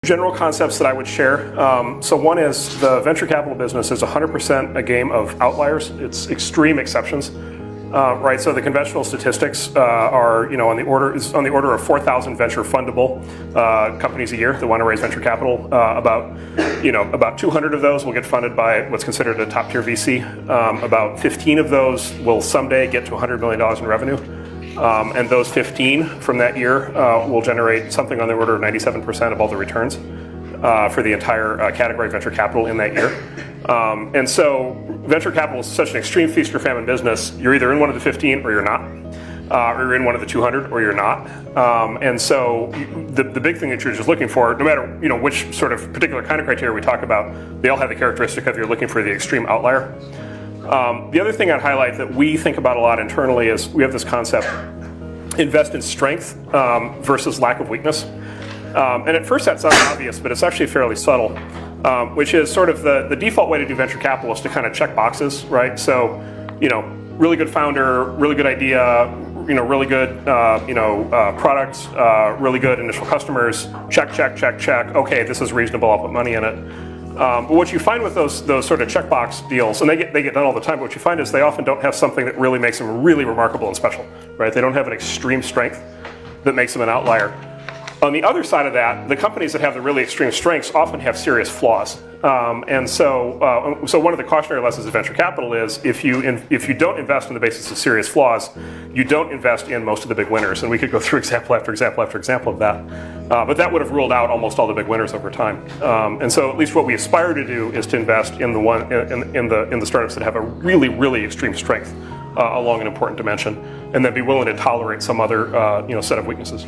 General concepts that I would share. So one is the venture capital business is 100% a game of outliers. It's extreme exceptions, right? So the conventional statistics are, on the order of 4,000 venture fundable companies a year that want to raise venture capital. About 200 of those will get funded by what's considered a top tier VC. About 15 of those will someday get to $100 million in revenue. And those 15 from that year will generate something on the order of 97% of all the returns for the entire category of venture capital in that year. And so venture capital is such an extreme feast or famine business. You're either in one of the 15 or you're not. Or you're in one of the 200 or you're not. And so the big thing that you're just looking for, no matter which sort of particular kind of criteria we talk about, they all have the characteristic of you're looking for the extreme outlier. The other thing I'd highlight that we think about a lot internally is we have this concept, invest in strength versus lack of weakness. And at first that sounds obvious, but it's actually fairly subtle, which is sort of the default way to do venture capital is to kind of check boxes, right? So, really good founder, really good idea, really good products, really good initial customers, check. Okay, this is reasonable, I'll put money in it. But what you find with those sort of checkbox deals, and they get done all the time, but what you find is they often don't have something that really makes them really remarkable and special, right? They don't have an extreme strength that makes them an outlier. On the other side of that, the companies that have the really extreme strengths often have serious flaws. And so one of the cautionary lessons of venture capital is if you don't invest on the basis of serious flaws, you don't invest in most of the big winners. And we could go through example after example after example of that. But that would have ruled out almost all the big winners over time. And so at least what we aspire to do is to invest in the startups that have a really, really extreme strength along an important dimension, and then be willing to tolerate some other set of weaknesses.